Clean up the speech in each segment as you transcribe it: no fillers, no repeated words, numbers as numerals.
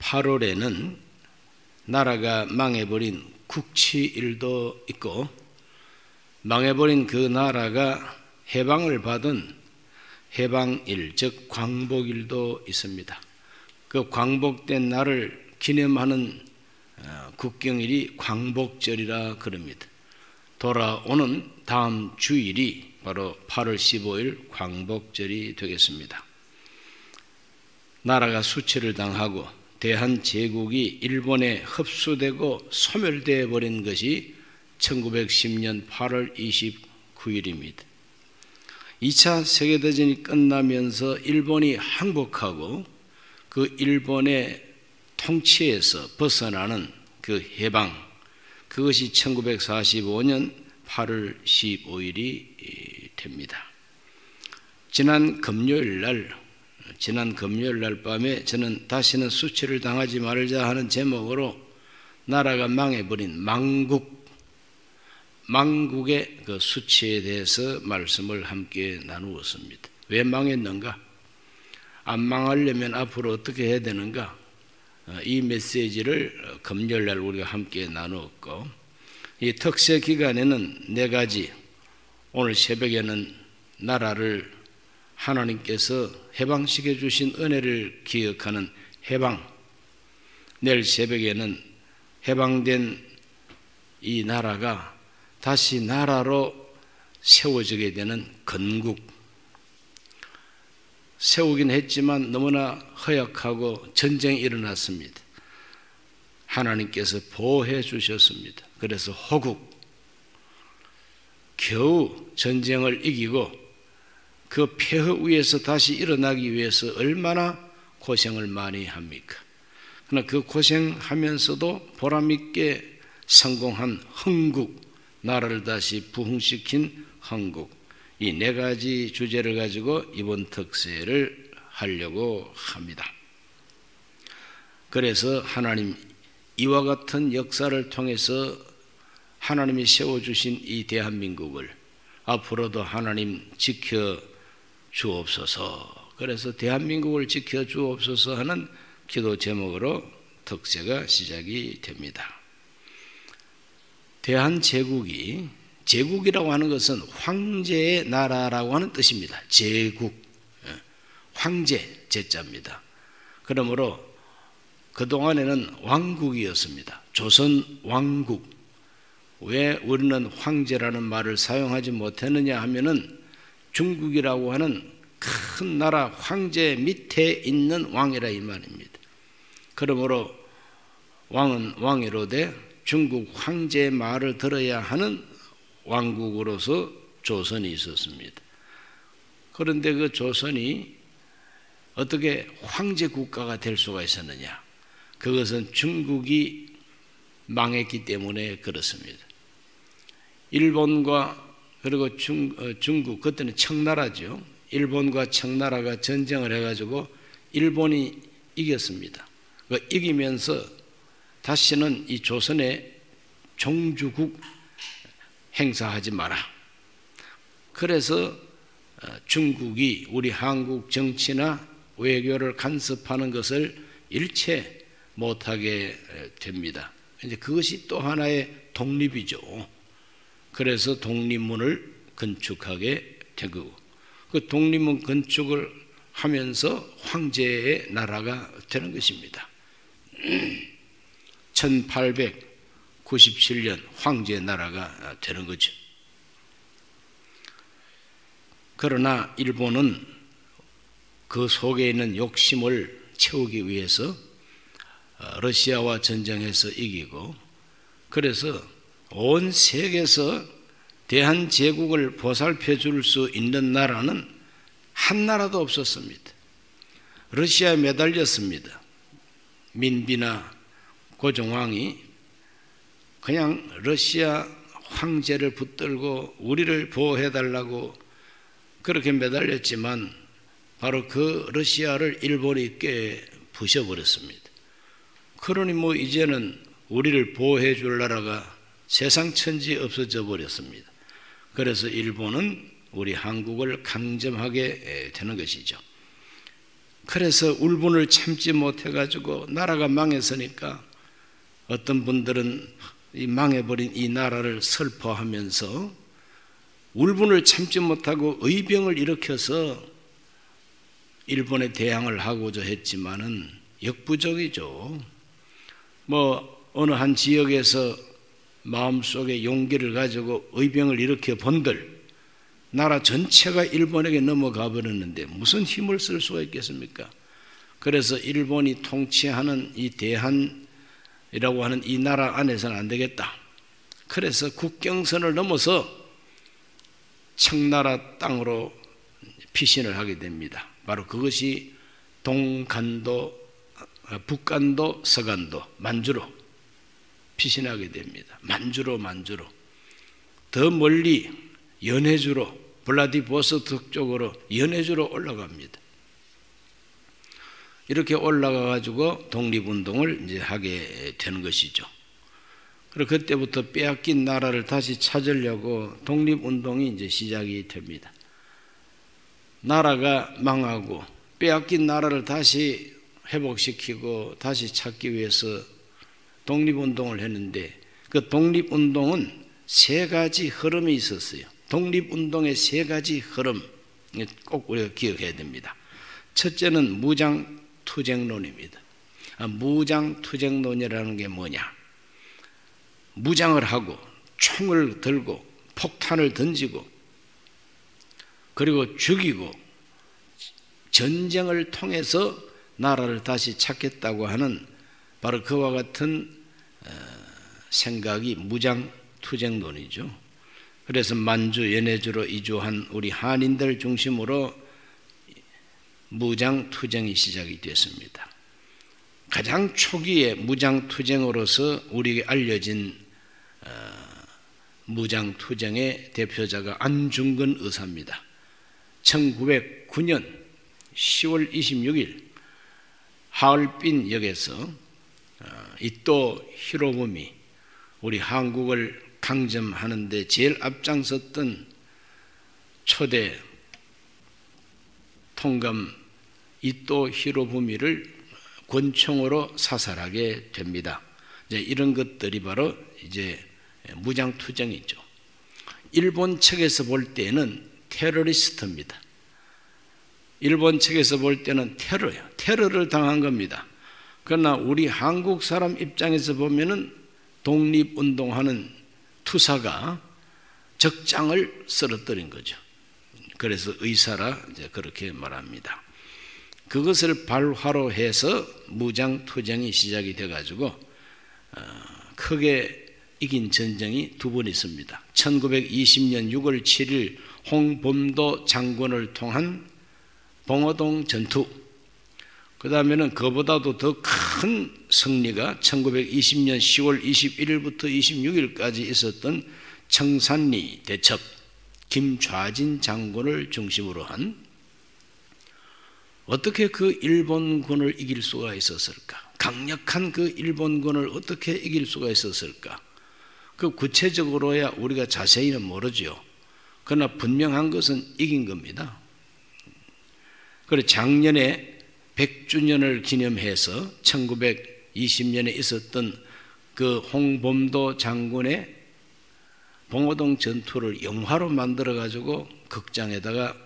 8월에는 나라가 망해버린 국치일도 있고, 망해버린 그 나라가 해방을 받은 해방일, 즉 광복일도 있습니다. 그 광복된 날을 기념하는 국경일이 광복절이라 그럽니다. 돌아오는 다음 주일이 바로 8월 15일 광복절이 되겠습니다. 나라가 수치를 당하고 대한제국이 일본에 흡수되고 소멸되어 버린 것이 1910년 8월 29일입니다. 2차 세계대전이 끝나면서 일본이 항복하고 그 일본의 통치에서 벗어나는 그 해방, 그것이 1945년 8월 15일이 됩니다. 지난 금요일 날 밤에 저는 다시는 수치를 당하지 말자 하는 제목으로 나라가 망해버린 망국의 그 수치에 대해서 말씀을 함께 나누었습니다. 왜 망했는가? 안 망하려면 앞으로 어떻게 해야 되는가? 이 메시지를 금요일 날 우리가 함께 나누었고, 이 특세 기간에는 4가지, 오늘 새벽에는 나라를 하나님께서 해방시켜 주신 은혜를 기억하는 해방, 내일 새벽에는 해방된 이 나라가 다시 나라로 세워지게 되는 건국, 세우긴 했지만 너무나 허약하고 전쟁이 일어났습니다. 하나님께서 보호해 주셨습니다. 그래서 호국, 겨우 전쟁을 이기고 그 폐허 위에서 다시 일어나기 위해서 얼마나 고생을 많이 합니까? 그러나 그 고생하면서도 보람있게 성공한 흥국, 나라를 다시 부흥시킨 흥국, 이 4가지 주제를 가지고 이번 특세를 하려고 합니다. 그래서 하나님, 이와 같은 역사를 통해서 하나님이 세워주신 이 대한민국을 앞으로도 하나님 지켜 주옵소서. 그래서 대한민국을 지켜 주옵소서 하는 기도 제목으로 특세가 시작이 됩니다. 대한제국이, 제국이라고 하는 것은 황제의 나라라고 하는 뜻입니다. 제국, 황제, 제자입니다. 그러므로 그동안에는 왕국이었습니다. 조선 왕국. 왜 우리는 황제라는 말을 사용하지 못했느냐 하면은 중국이라고 하는 큰 나라 황제 밑에 있는 왕이라 이 말입니다. 그러므로 왕은 왕이로되 중국 황제의 말을 들어야 하는 왕국으로서 조선이 있었습니다. 그런데 그 조선이 어떻게 황제 국가가 될 수가 있었느냐? 그것은 중국이 망했기 때문에 그렇습니다. 일본과 그리고 중국, 그때는 청나라죠. 일본과 청나라가 전쟁을 해가지고 일본이 이겼습니다. 이기면서 다시는 이 조선에 종주국 행사하지 마라. 그래서 중국이 우리 한국 정치나 외교를 간섭하는 것을 일체 못하게 됩니다. 이제 그것이 또 하나의 독립이죠. 그래서 독립문을 건축하게 된 거고, 그 독립문 건축을 하면서 황제의 나라가 되는 것입니다. 1897년 황제의 나라가 되는 거죠. 그러나 일본은 그 속에 있는 욕심을 채우기 위해서 러시아와 전쟁해서 이기고, 그래서 온 세계에서 대한제국을 보살펴 줄 수 있는 나라는 한 나라도 없었습니다. 러시아에 매달렸습니다. 민비나 고종왕이 그냥 러시아 황제를 붙들고 우리를 보호해달라고 그렇게 매달렸지만 바로 그 러시아를 일본이 꽤 부셔버렸습니다. 그러니 뭐 이제는 우리를 보호해 줄 나라가 세상 천지 없어져 버렸습니다. 그래서 일본은 우리 한국을 강점하게 되는 것이죠. 그래서 울분을 참지 못해가지고 나라가 망했으니까 어떤 분들은 이 망해버린 이 나라를 슬퍼하면서 울분을 참지 못하고 의병을 일으켜서 일본에 대항을 하고자 했지만은 역부족이죠. 뭐 어느 한 지역에서 마음속에 용기를 가지고 의병을 일으켜 본들 나라 전체가 일본에게 넘어가 버렸는데 무슨 힘을 쓸 수가 있겠습니까? 그래서 일본이 통치하는 이 대한이라고 하는 이 나라 안에서는 안 되겠다. 그래서 국경선을 넘어서 청나라 땅으로 피신을 하게 됩니다. 바로 그것이 동간도, 북간도, 서간도, 만주로 피신하게 됩니다. 만주로 더 멀리 연해주로 블라디보스토크 쪽으로 연해주로 올라갑니다. 이렇게 올라가 가지고 독립운동을 이제 하게 되는 것이죠. 그리고 그때부터 빼앗긴 나라를 다시 찾으려고 독립운동이 이제 시작이 됩니다. 나라가 망하고 빼앗긴 나라를 다시 회복시키고 다시 찾기 위해서 독립운동을 했는데 그 독립운동은 세 가지 흐름이 있었어요. 독립운동의 세 가지 흐름 꼭 우리가 기억해야 됩니다. 첫째는 무장투쟁론입니다. 무장투쟁론이라는 게 뭐냐? 무장을 하고 총을 들고 폭탄을 던지고 그리고 죽이고 전쟁을 통해서 나라를 다시 찾겠다고 하는 바로 그와 같은 생각이 무장투쟁론이죠. 그래서 만주, 연해주로 이주한 우리 한인들 중심으로 무장투쟁이 시작이 됐습니다. 가장 초기에 무장투쟁으로서 우리에게 알려진 무장투쟁의 대표자가 안중근 의사입니다. 1909년 10월 26일 하얼빈 역에서 이토 히로부미 우리 한국을 강점하는 데 제일 앞장섰던 초대 통감 이토 히로부미를 권총으로 사살하게 됩니다. 이제 이런 것들이 바로 이제 무장투쟁이죠. 일본 측에서 볼 때는 테러리스트입니다. 일본 측에서 볼 때는 테러예요. 테러를 당한 겁니다. 그러나 우리 한국 사람 입장에서 보면은 독립운동하는 투사가 적장을 쓰러뜨린 거죠. 그래서 의사라 이제 그렇게 말합니다. 그것을 발화로 해서 무장투쟁이 시작이 돼가지고 크게 이긴 전쟁이 두 번 있습니다. 1920년 6월 7일 홍범도 장군을 통한 봉오동 전투, 그 다음에는 그보다도 더 큰 승리가 1920년 10월 21일부터 26일까지 있었던 청산리 대첩, 김좌진 장군을 중심으로 한 어떻게 그 일본군을 이길 수가 있었을까? 강력한 그 일본군을 어떻게 이길 수가 있었을까? 그 구체적으로야 우리가 자세히는 모르죠. 그러나 분명한 것은 이긴 겁니다. 그리고 작년에 100주년을 기념해서 1920년에 있었던 그 홍범도 장군의 봉오동 전투를 영화로 만들어 가지고 극장에다가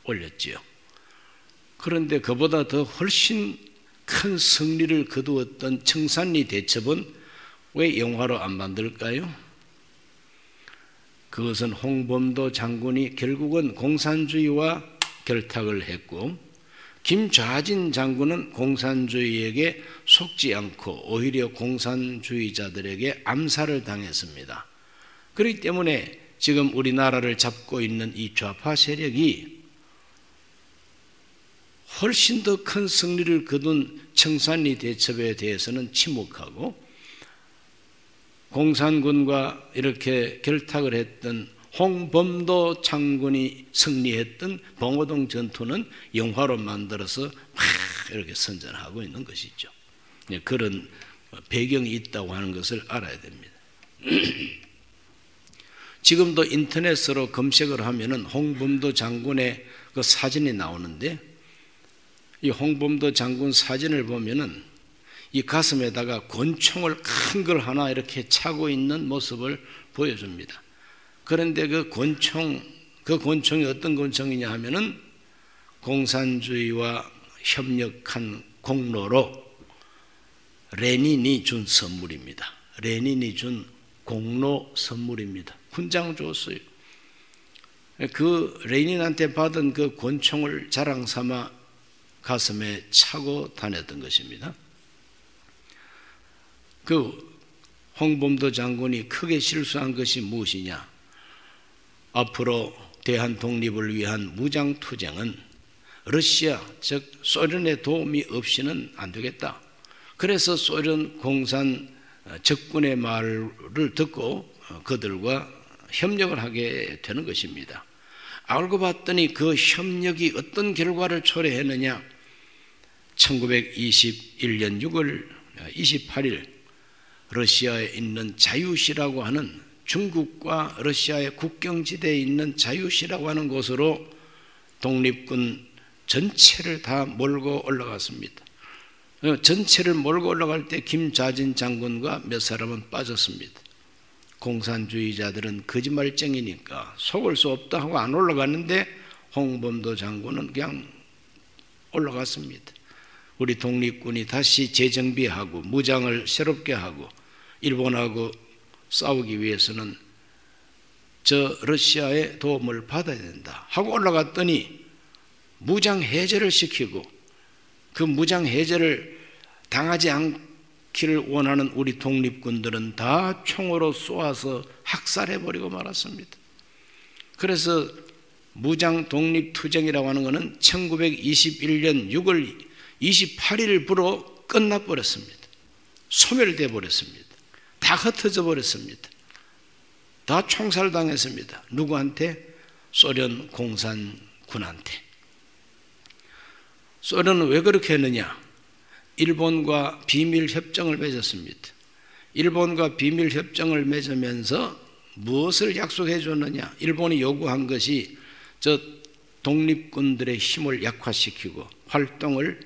올렸지요. 그런데 그보다 더 훨씬 큰 승리를 거두었던 청산리 대첩은 왜 영화로 안 만들까요? 그것은 홍범도 장군이 결국은 공산주의와 결탁을 했고 김좌진 장군은 공산주의에게 속지 않고 오히려 공산주의자들에게 암살을 당했습니다. 그렇기 때문에 지금 우리나라를 잡고 있는 이 좌파 세력이 훨씬 더 큰 승리를 거둔 청산리 대첩에 대해서는 침묵하고 공산군과 이렇게 결탁을 했던 홍범도 장군이 승리했던 봉오동 전투는 영화로 만들어서 막 이렇게 선전하고 있는 것이죠. 그런 배경이 있다고 하는 것을 알아야 됩니다. 지금도 인터넷으로 검색을 하면은 홍범도 장군의 그 사진이 나오는데 이 홍범도 장군 사진을 보면은 이 가슴에다가 권총을 큰 걸 하나 이렇게 차고 있는 모습을 보여줍니다. 그런데 그 권총이 어떤 권총이냐 하면은 공산주의와 협력한 공로로 레닌이 준 선물입니다. 레닌이 준 공로 선물입니다. 훈장 줬어요. 그 레닌한테 받은 그 권총을 자랑 삼아 가슴에 차고 다녔던 것입니다. 그 홍범도 장군이 크게 실수한 것이 무엇이냐? 앞으로 대한 독립을 위한 무장투쟁은 러시아, 즉 소련의 도움이 없이는 안 되겠다. 그래서 소련 공산 적군의 말을 듣고 그들과 협력을 하게 되는 것입니다. 알고 봤더니 그 협력이 어떤 결과를 초래했느냐? 1921년 6월 28일 러시아에 있는 자유시라고 하는 중국과 러시아의 국경지대에 있는 자유시라고 하는 곳으로 독립군 전체를 다 몰고 올라갔습니다. 전체를 몰고 올라갈 때 김좌진 장군과 몇 사람은 빠졌습니다. 공산주의자들은 거짓말쟁이니까 속을 수 없다 하고 안 올라갔는데 홍범도 장군은 그냥 올라갔습니다. 우리 독립군이 다시 재정비하고 무장을 새롭게 하고 일본하고 싸우기 위해서는 저 러시아의 도움을 받아야 된다 하고 올라갔더니 무장 해제를 시키고 그 무장 해제를 당하지 않기를 원하는 우리 독립군들은 다 총으로 쏘아서 학살해버리고 말았습니다. 그래서 무장 독립투쟁이라고 하는 것은 1921년 6월 28일부로 끝나버렸습니다. 소멸돼 버렸습니다. 다 흩어져 버렸습니다. 다 총살당했습니다. 누구한테? 소련 공산군한테. 소련은 왜 그렇게 했느냐? 일본과 비밀협정을 맺었습니다. 일본과 비밀협정을 맺으면서 무엇을 약속해 줬느냐? 일본이 요구한 것이 저 독립군들의 힘을 약화시키고 활동을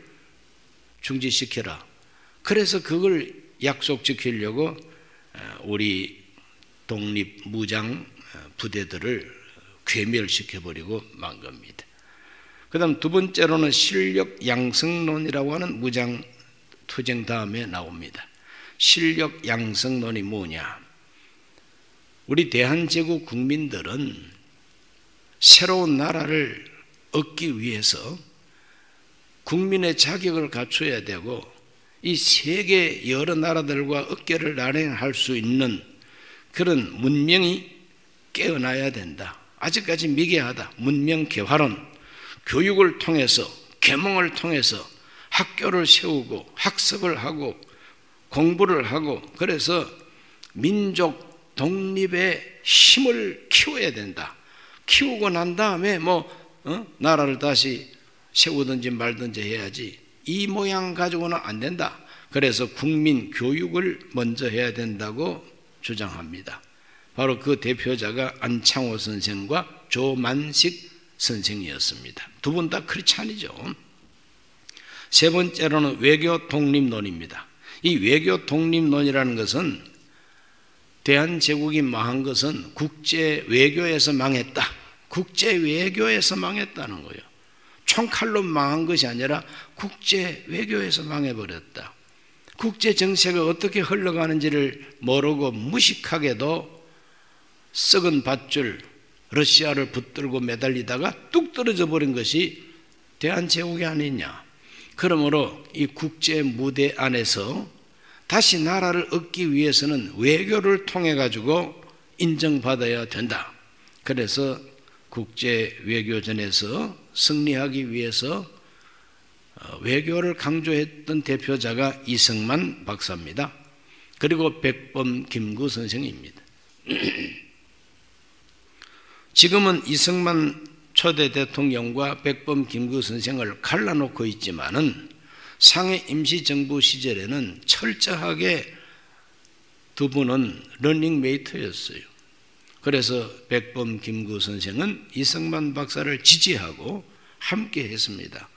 중지시켜라. 그래서 그걸 약속 지키려고 우리 독립무장 부대들을 괴멸시켜버리고 만 겁니다. 그 다음 두 번째로는 실력 양성론이라고 하는 무장 투쟁 다음에 나옵니다. 실력 양성론이 뭐냐? 우리 대한제국 국민들은 새로운 나라를 얻기 위해서 국민의 자격을 갖춰야 되고 이 세계 여러 나라들과 어깨를 나란할 수 있는 그런 문명이 깨어나야 된다. 아직까지 미개하다. 문명 개화론, 교육을 통해서 계몽을 통해서 학교를 세우고 학습을 하고 공부를 하고 그래서 민족 독립의 힘을 키워야 된다. 키우고 난 다음에 나라를 다시 세우든지 말든지 해야지 이 모양 가지고는 안 된다. 그래서 국민 교육을 먼저 해야 된다고 주장합니다. 바로 그 대표자가 안창호 선생과 조만식 선생이었습니다. 두 분 다 크리스찬이죠. 세 번째로는 외교 독립론입니다. 이 외교 독립론이라는 것은 대한제국이 망한 것은 국제 외교에서 망했다. 국제 외교에서 망했다는 거예요. 총칼로 망한 것이 아니라 국제 외교에서 망해버렸다. 국제 정세가 어떻게 흘러가는지를 모르고 무식하게도 썩은 밧줄 러시아를 붙들고 매달리다가 뚝 떨어져 버린 것이 대한제국이 아니냐. 그러므로 이 국제 무대 안에서 다시 나라를 얻기 위해서는 외교를 통해 가지고 인정받아야 된다. 그래서 국제 외교전에서 승리하기 위해서 외교를 강조했던 대표자가 이승만 박사입니다. 그리고 백범 김구 선생입니다. 지금은 이승만 초대 대통령과 백범 김구 선생을 갈라놓고 있지만은 상해 임시정부 시절에는 철저하게 두 분은 러닝메이트였어요. 그래서 백범 김구 선생은 이승만 박사를 지지하고 함께 했습니다.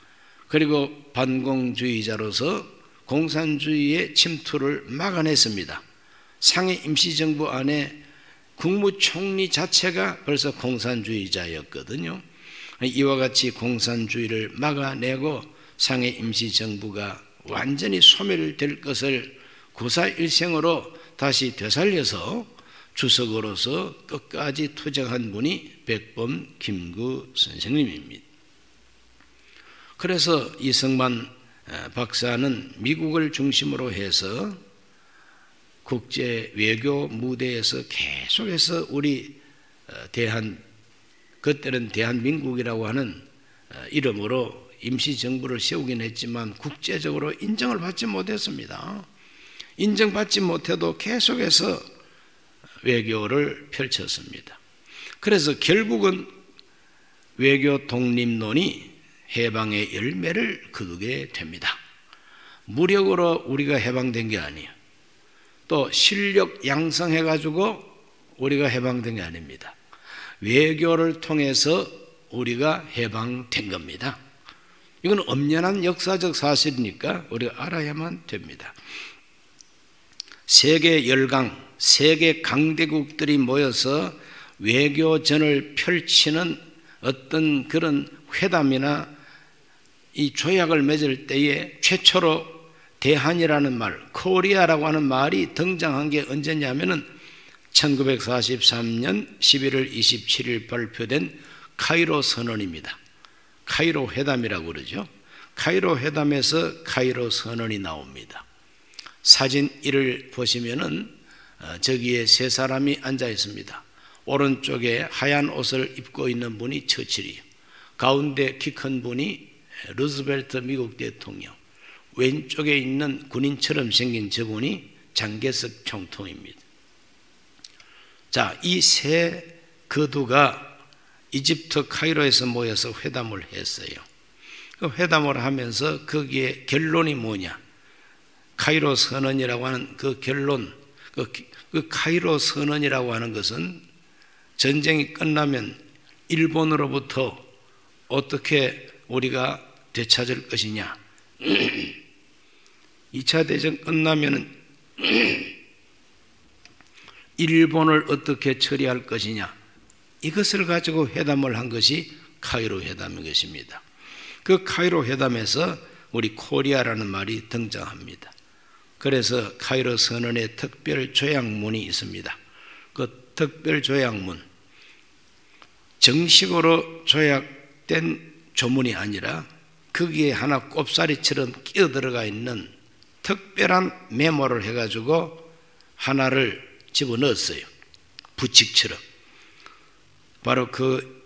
그리고 반공주의자로서 공산주의의 침투를 막아냈습니다. 상해 임시정부 안에 국무총리 자체가 벌써 공산주의자였거든요. 이와 같이 공산주의를 막아내고 상해 임시정부가 완전히 소멸될 것을 구사일생으로 다시 되살려서 주석으로서 끝까지 투쟁한 분이 백범 김구 선생님입니다. 그래서 이승만 박사는 미국을 중심으로 해서 국제 외교 무대에서 계속해서 우리 그때는 대한민국이라고 하는 이름으로 임시정부를 세우긴 했지만 국제적으로 인정을 받지 못했습니다. 인정받지 못해도 계속해서 외교를 펼쳤습니다. 그래서 결국은 외교 독립론이 해방의 열매를 거두게 됩니다. 무력으로 우리가 해방된 게 아니에요. 또 실력 양성해가지고 우리가 해방된 게 아닙니다. 외교를 통해서 우리가 해방된 겁니다. 이건 엄연한 역사적 사실이니까 우리가 알아야만 됩니다. 세계 열강, 세계 강대국들이 모여서 외교전을 펼치는 어떤 그런 회담이나 이 조약을 맺을 때에 최초로 대한이라는 말, 코리아라고 하는 말이 등장한 게 언제냐면은 1943년 11월 27일 발표된 카이로 선언입니다. 카이로 회담이라고 그러죠. 카이로 회담에서 카이로 선언이 나옵니다. 사진 1을 보시면은 저기에 세 사람이 앉아 있습니다. 오른쪽에 하얀 옷을 입고 있는 분이 처칠이요. 가운데 키 큰 분이 루즈벨트 미국 대통령. 왼쪽에 있는 군인처럼 생긴 저분이 장개석 총통입니다. 자, 이 세 거두가 이집트 카이로에서 모여서 회담을 했어요. 그 회담을 하면서 거기에 결론이 뭐냐? 카이로 선언이라고 하는 그 결론, 그 카이로 선언이라고 하는 것은 전쟁이 끝나면 일본으로부터 어떻게 우리가 되찾을 것이냐? 2차 대전 끝나면 일본을 어떻게 처리할 것이냐? 이것을 가지고 회담을 한 것이 카이로 회담인 것입니다. 그 카이로 회담에서 우리 코리아라는 말이 등장합니다. 그래서 카이로 선언의 특별 조약문이 있습니다. 그 특별 조약문, 정식으로 조약된 조문이 아니라 거기에 하나 꼽사리처럼 끼어 들어가 있는 특별한 메모를 해가지고 하나를 집어넣었어요. 부칙처럼. 바로 그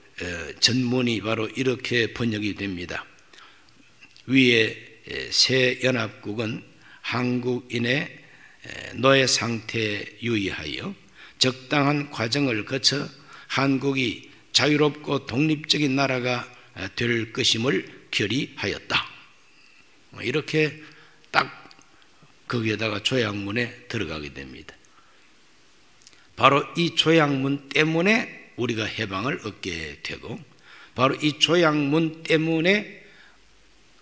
전문이 바로 이렇게 번역이 됩니다. 위에 새 연합국은 한국인의 노예 상태에 유의하여 적당한 과정을 거쳐 한국이 자유롭고 독립적인 나라가 될 것임을 결의하였다. 이렇게 딱 거기에다가 조약문에 들어가게 됩니다. 바로 이 조약문 때문에 우리가 해방을 얻게 되고, 바로 이 조약문 때문에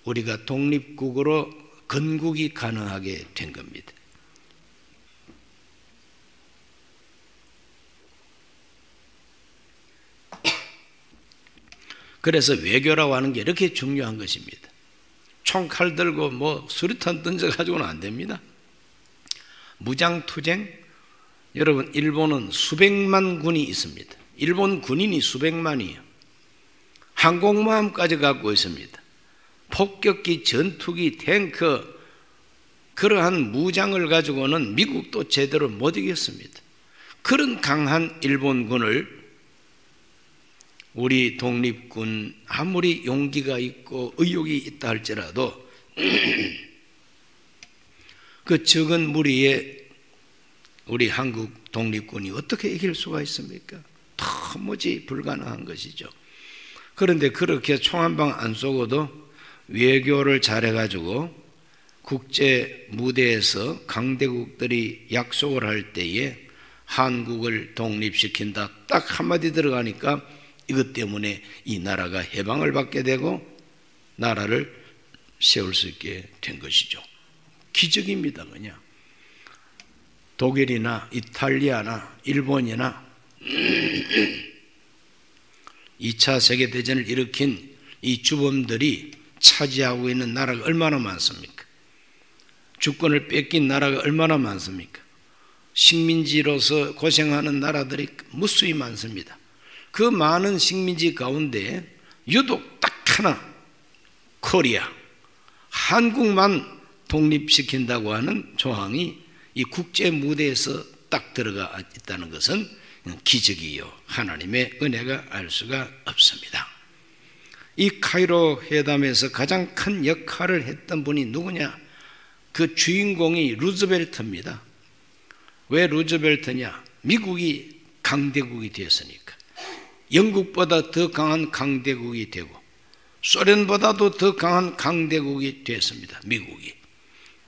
우리가 독립국으로 건국이 가능하게 된 겁니다. 그래서 외교라고 하는 게 이렇게 중요한 것입니다. 총칼 들고 뭐 수류탄 던져가지고는 안 됩니다. 무장투쟁, 여러분 일본은 수백만 군이 있습니다. 일본 군인이 수백만이에요. 항공모함까지 갖고 있습니다. 폭격기, 전투기, 탱크, 그러한 무장을 가지고는 미국도 제대로 못 이겼습니다. 그런 강한 일본군을 우리 독립군 아무리 용기가 있고 의욕이 있다 할지라도 그 적은 무리에 우리 한국 독립군이 어떻게 이길 수가 있습니까? 도무지 불가능한 것이죠. 그런데 그렇게 총 한 방 안 쏘고도 외교를 잘해가지고 국제 무대에서 강대국들이 약속을 할 때에 한국을 독립시킨다 딱 한마디 들어가니까 이것 때문에 이 나라가 해방을 받게 되고 나라를 세울 수 있게 된 것이죠. 기적입니다. 그냥 독일이나 이탈리아나 일본이나 2차 세계대전을 일으킨 이 주범들이 차지하고 있는 나라가 얼마나 많습니까? 주권을 뺏긴 나라가 얼마나 많습니까? 식민지로서 고생하는 나라들이 무수히 많습니다. 그 많은 식민지 가운데 유독 딱 하나, 코리아, 한국만 독립시킨다고 하는 조항이 이 국제 무대에서 딱 들어가 있다는 것은 기적이요, 하나님의 은혜가 알 수가 없습니다. 이 카이로 회담에서 가장 큰 역할을 했던 분이 누구냐? 그 주인공이 루즈벨트입니다. 왜 루즈벨트냐? 미국이 강대국이 되었으니까. 영국보다 더 강한 강대국이 되고 소련보다도 더 강한 강대국이 되었습니다. 미국이.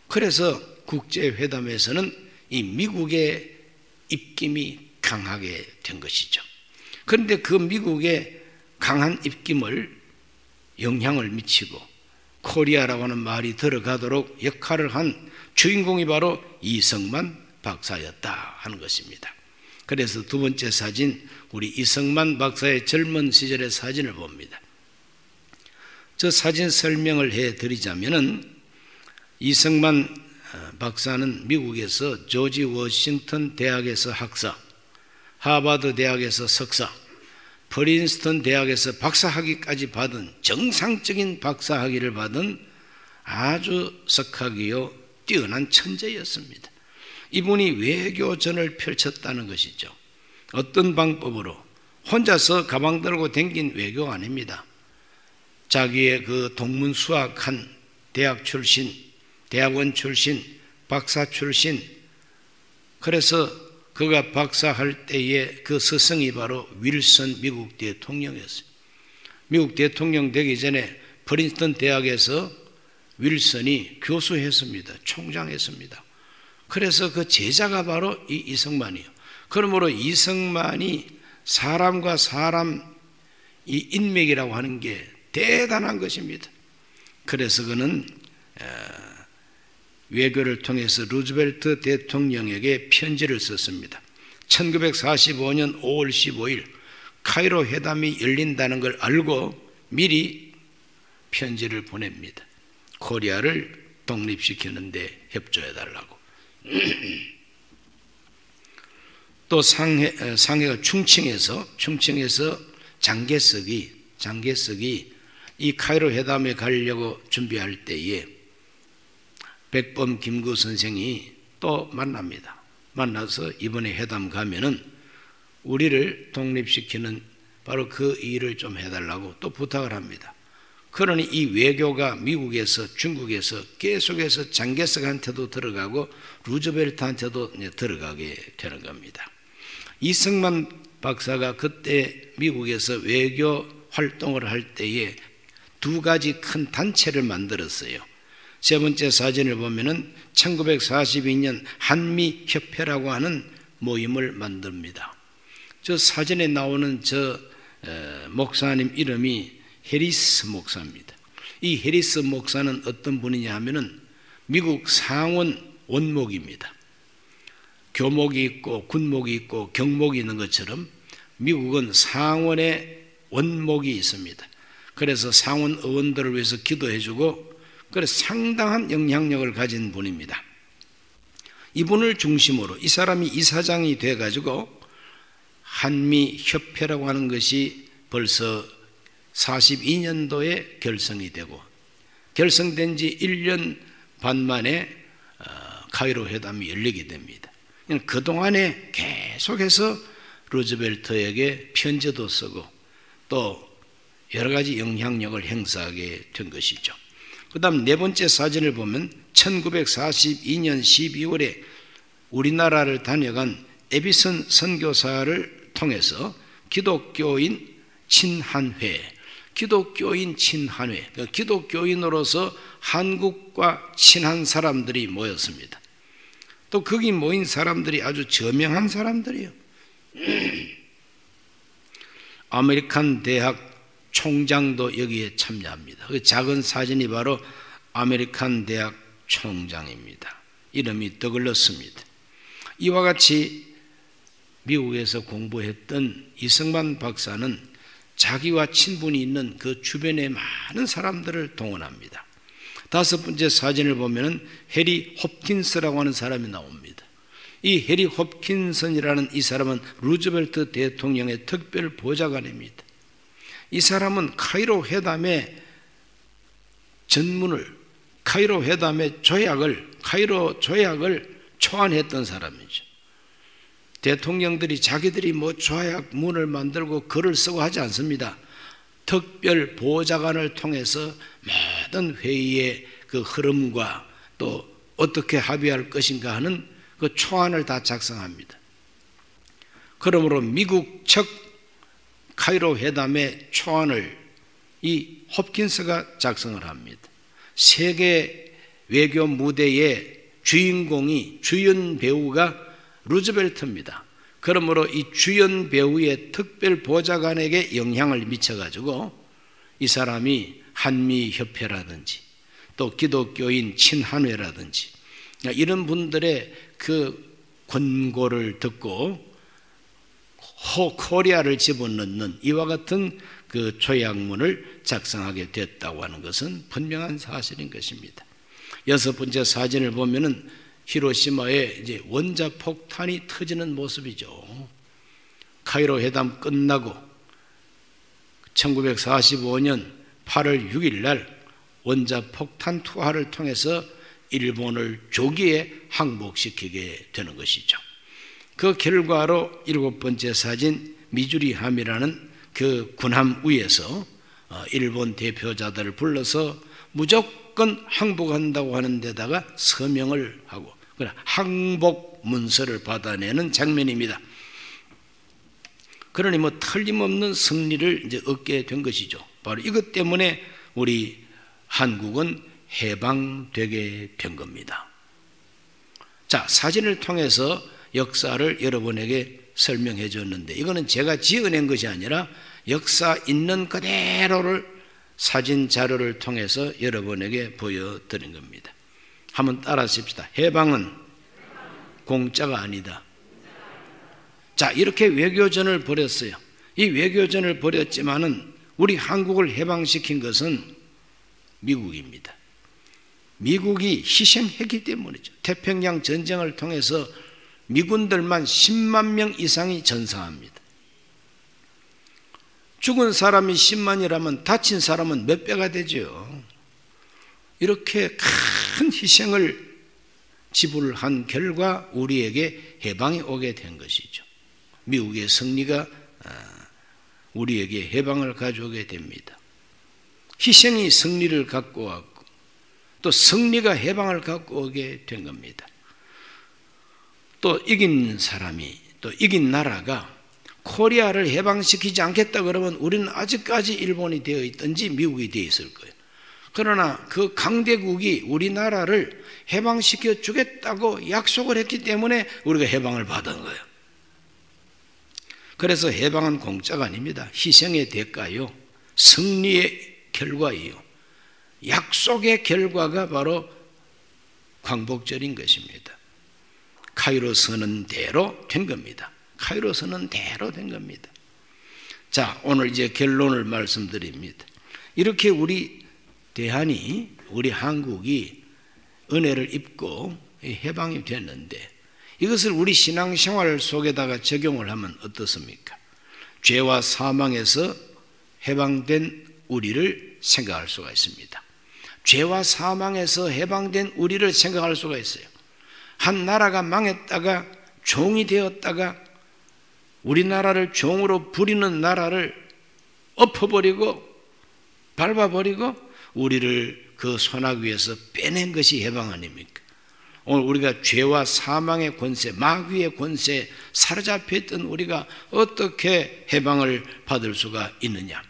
그래서 국제회담에서는 이 미국의 입김이 강하게 된 것이죠. 그런데 그 미국의 강한 입김을 영향을 미치고 코리아라고 하는 말이 들어가도록 역할을 한 주인공이 바로 이성만 박사였다 하는 것입니다. 그래서 두 번째 사진, 우리 이성만 박사의 젊은 시절의 사진을 봅니다. 저 사진 설명을 해드리자면은 이성만 박사는 미국에서 조지 워싱턴 대학에서 학사, 하버드 대학에서 석사, 프린스턴 대학에서 박사학위까지 받은 정상적인 박사학위를 받은 아주 석학이요 뛰어난 천재였습니다. 이분이 외교전을 펼쳤다는 것이죠. 어떤 방법으로? 혼자서 가방 들고 댕긴 외교가 아닙니다. 자기의 그 동문 수학한 대학 출신, 대학원 출신, 박사 출신, 그래서 그가 박사할 때의 그 스승이 바로 윌슨 미국 대통령이었어요. 미국 대통령 되기 전에 프린스턴 대학에서 윌슨이 교수했습니다. 총장했습니다. 그래서 그 제자가 바로 이 이성만이에요. 그러므로 이성만이 사람과 사람 이 인맥이라고 하는 게 대단한 것입니다. 그래서 그는 외교를 통해서 루즈벨트 대통령에게 편지를 썼습니다. 1945년 5월 15일 카이로 회담이 열린다는 걸 알고 미리 편지를 보냅니다. 코리아를 독립시키는데 협조해달라고. 또 상해가 충칭에서 장개석이 이 카이로 회담에 가려고 준비할 때에 백범 김구 선생이 또 만납니다. 만나서 이번에 회담 가면은 우리를 독립시키는 바로 그 일을 좀 해달라고 또 부탁을 합니다. 그러니 이 외교가 미국에서 중국에서 계속해서 장개석한테도 들어가고 루즈벨트한테도 들어가게 되는 겁니다. 이성만 박사가 그때 미국에서 외교 활동을 할 때에 두 가지 큰 단체를 만들었어요. 세 번째 사진을 보면은 1942년 한미협회라고 하는 모임을 만듭니다. 저 사진에 나오는 저 목사님 이름이 해리스 목사입니다. 이 해리스 목사는 어떤 분이냐 하면은 미국 상원 원목입니다. 교목이 있고 군목이 있고 경목이 있는 것처럼 미국은 상원에 원목이 있습니다. 그래서 상원 의원들을 위해서 기도해주고 그래서 상당한 영향력을 가진 분입니다. 이분을 중심으로 이 사람이 이사장이 돼가지고 한미협회라고 하는 것이 벌써 42년도에 결성이 되고 결성된 지 1년 반 만에 카이로 회담이 열리게 됩니다. 그동안에 계속해서 루즈벨트에게 편지도 쓰고 또 여러 가지 영향력을 행사하게 된 것이죠. 그 다음 네 번째 사진을 보면 1942년 12월에 우리나라를 다녀간 에비슨 선교사를 통해서 기독교인 친한회, 기독교인으로서 한국과 친한 사람들이 모였습니다. 또 거기 모인 사람들이 아주 저명한 사람들이에요. 아메리칸 대학 총장도 여기에 참여합니다. 그 작은 사진이 바로 아메리칸 대학 총장입니다. 이름이 더글러스입니다. 이와 같이 미국에서 공부했던 이승만 박사는 자기와 친분이 있는 그 주변의 많은 사람들을 동원합니다. 다섯 번째 사진을 보면 해리 홉킨스라고 하는 사람이 나옵니다. 이 해리 홉킨슨이라는 이 사람은 루즈벨트 대통령의 특별 보좌관입니다. 이 사람은 카이로 회담의 전문을, 카이로 회담의 카이로 조약을 초안했던 사람이죠. 대통령들이 자기들이 조약문을 만들고 글을 쓰고 하지 않습니다. 특별 보좌관을 통해서 모든 회의의 그 흐름과 또 어떻게 합의할 것인가 하는 그 초안을 다 작성합니다. 그러므로 미국 측 카이로 회담의 초안을 이 홉킨스가 작성을 합니다. 세계 외교 무대의 주인공이 주연 배우가 루즈벨트입니다. 그러므로 이 주연 배우의 특별 보좌관에게 영향을 미쳐가지고 이 사람이 한미협회라든지 또 기독교인 친한회라든지 이런 분들의 그 권고를 듣고 코리아를 집어넣는 이와 같은 그 조약문을 작성하게 됐다고 하는 것은 분명한 사실인 것입니다. 여섯 번째 사진을 보면은 히로시마에 이제 원자폭탄이 터지는 모습이죠. 카이로 회담 끝나고 1945년 8월 6일 날 원자폭탄 투하를 통해서 일본을 조기에 항복시키게 되는 것이죠. 그 결과로 일곱 번째 사진 미주리함이라는 그 군함 위에서 일본 대표자들을 불러서 무조건 항복한다고 하는 데다가 서명을 하고 항복 문서를 받아내는 장면입니다. 그러니 틀림없는 승리를 이제 얻게 된 것이죠. 바로 이것 때문에 우리 한국은 해방되게 된 겁니다. 자, 사진을 통해서 역사를 여러분에게 설명해 줬는데 이거는 제가 지어낸 것이 아니라 역사 있는 그대로를 사진 자료를 통해서 여러분에게 보여드린 겁니다. 한번 따라하십시다. 해방은 공짜가 아니다. 자, 이렇게 외교전을 벌였어요. 이 외교전을 벌였지만은 우리 한국을 해방시킨 것은 미국입니다. 미국이 희생했기 때문이죠. 태평양 전쟁을 통해서 미군들만 10만 명 이상이 전사합니다. 죽은 사람이 10만이라면 다친 사람은 몇 배가 되죠. 이렇게 큰 희생을 지불한 결과 우리에게 해방이 오게 된 것이죠. 미국의 승리가 우리에게 해방을 가져오게 됩니다. 희생이 승리를 갖고 왔고 또 승리가 해방을 갖고 오게 된 겁니다. 또 이긴 사람이, 또 이긴 나라가 코리아를 해방시키지 않겠다 그러면 우리는 아직까지 일본이 되어 있든지 미국이 되어 있을 거예요. 그러나 그 강대국이 우리나라를 해방시켜 주겠다고 약속을 했기 때문에 우리가 해방을 받은 거예요. 그래서 해방은 공짜가 아닙니다. 희생의 대가요, 승리의 결과예요. 약속의 결과가 바로 광복절인 것입니다. 카이로 선언 대로 된 겁니다. 카이로 선언 대로 된 겁니다. 자, 오늘 이제 결론을 말씀드립니다. 이렇게 우리 대한이, 우리 한국이 은혜를 입고 해방이 됐는데 이것을 우리 신앙생활 속에다가 적용을 하면 어떻습니까? 죄와 사망에서 해방된 우리를 생각할 수가 있습니다. 죄와 사망에서 해방된 우리를 생각할 수가 있어요. 한 나라가 망했다가 종이 되었다가 우리나라를 종으로 부리는 나라를 엎어버리고 밟아버리고 우리를 그 손아귀에서 빼낸 것이 해방 아닙니까? 오늘 우리가 죄와 사망의 권세, 마귀의 권세에 사로잡혀 있던 우리가 어떻게 해방을 받을 수가 있느냐?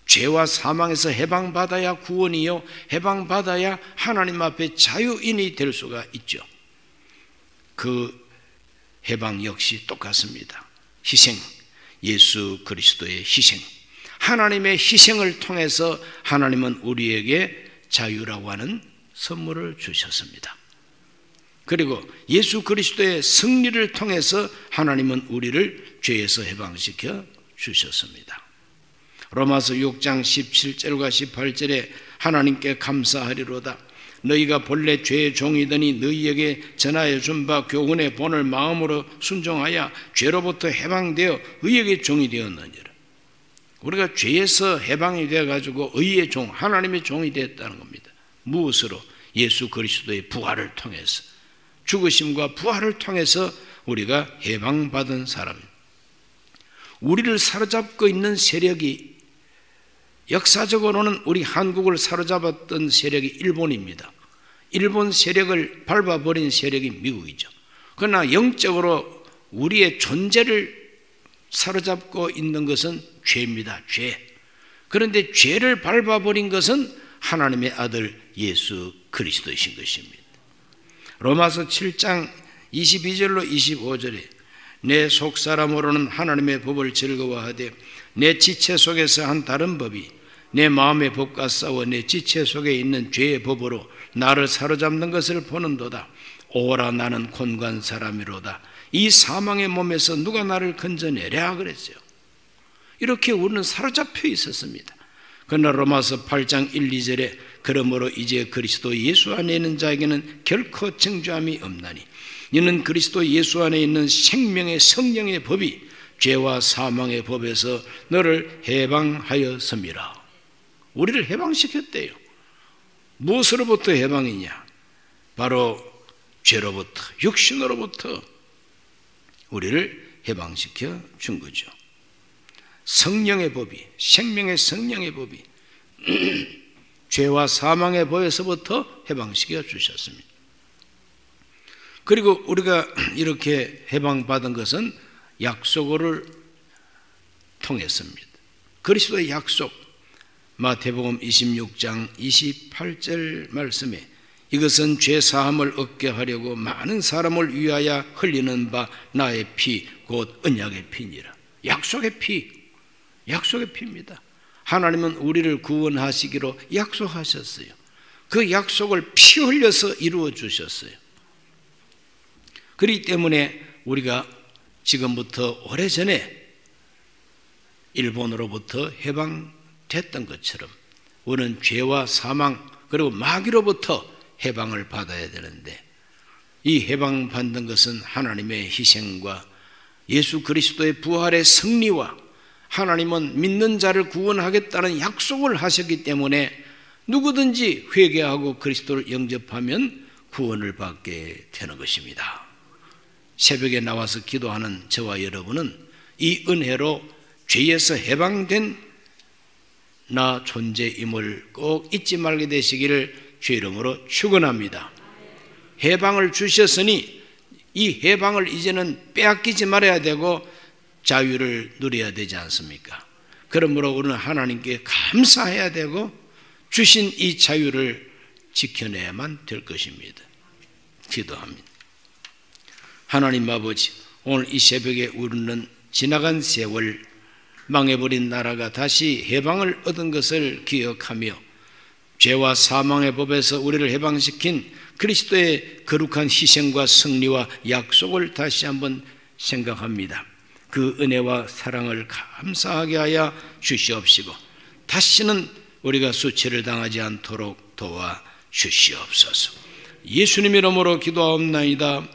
죄와 사망에서 해방받아야 구원이요, 해방받아야 하나님 앞에 자유인이 될 수가 있죠. 그 해방 역시 똑같습니다. 희생, 예수 그리스도의 희생, 하나님의 희생을 통해서 하나님은 우리에게 자유라고 하는 선물을 주셨습니다. 그리고 예수 그리스도의 승리를 통해서 하나님은 우리를 죄에서 해방시켜 주셨습니다. 로마서 6장 17절과 18절에 하나님께 감사하리로다. 너희가 본래 죄의 종이더니 너희에게 전하여 준 바 교훈의 본을 마음으로 순종하여 죄로부터 해방되어 의의 종이 되었느니라. 우리가 죄에서 해방이 되어가지고 의의 종, 하나님의 종이 되었다는 겁니다. 무엇으로? 예수 그리스도의 부활을 통해서, 죽으심과 부활을 통해서 우리가 해방받은 사람입니다. 우리를 사로잡고 있는 세력이, 역사적으로는 우리 한국을 사로잡았던 세력이 일본입니다. 일본 세력을 밟아버린 세력이 미국이죠. 그러나 영적으로 우리의 존재를 사로잡고 있는 것은 죄입니다. 죄. 그런데 죄를 밟아버린 것은 하나님의 아들 예수 그리스도이신 것입니다. 로마서 7장 22절로 25절에 내 속사람으로는 하나님의 법을 즐거워하되 내 지체 속에서 한 다른 법이 내 마음의 법과 싸워 내 지체 속에 있는 죄의 법으로 나를 사로잡는 것을 보는도다. 오라 나는 곤고한 사람이로다. 이 사망의 몸에서 누가 나를 건져내랴 그랬어요. 이렇게 우리는 사로잡혀 있었습니다. 그러나 로마서 8장 1, 2절에 그러므로 이제 그리스도 예수 안에 있는 자에게는 결코 정죄함이 없나니 이는 그리스도 예수 안에 있는 생명의 성령의 법이 죄와 사망의 법에서 너를 해방하였음이라. 우리를 해방시켰대요. 무엇으로부터 해방이냐? 바로 죄로부터, 육신으로부터 우리를 해방시켜 준 거죠. 성령의 법이, 생명의 성령의 법이 죄와 사망의 법에서부터 해방시켜 주셨습니다. 그리고 우리가 이렇게 해방받은 것은 약속을 통했습니다. 그리스도의 약속, 마태복음 26장 28절 말씀에 이것은 죄 사함을 얻게 하려고 많은 사람을 위하여 흘리는 바 나의 피 곧 언약의 피니라. 약속의 피, 약속의 피입니다. 하나님은 우리를 구원하시기로 약속하셨어요. 그 약속을 피 흘려서 이루어 주셨어요. 그렇기 때문에 우리가 지금부터 오래전에 일본으로부터 해방됐던 것처럼 우리는 죄와 사망 그리고 마귀로부터 해방을 받아야 되는데, 이 해방받는 것은 하나님의 희생과 예수 그리스도의 부활의 승리와 하나님은 믿는 자를 구원하겠다는 약속을 하셨기 때문에 누구든지 회개하고 그리스도를 영접하면 구원을 받게 되는 것입니다. 새벽에 나와서 기도하는 저와 여러분은 이 은혜로 죄에서 해방된 나 존재임을 꼭 잊지 말게 되시기를 주의 이름으로 축원합니다. 해방을 주셨으니 이 해방을 이제는 빼앗기지 말아야 되고 자유를 누려야 되지 않습니까? 그러므로 우리는 하나님께 감사해야 되고 주신 이 자유를 지켜내야만 될 것입니다. 기도합니다. 하나님 아버지, 오늘 이 새벽에 우리는 지나간 세월, 망해버린 나라가 다시 해방을 얻은 것을 기억하며 죄와 사망의 법에서 우리를 해방시킨 그리스도의 거룩한 희생과 승리와 약속을 다시 한번 생각합니다. 그 은혜와 사랑을 감사하게 하여 주시옵시고 다시는 우리가 수치를 당하지 않도록 도와 주시옵소서. 예수님 이름으로 기도하옵나이다.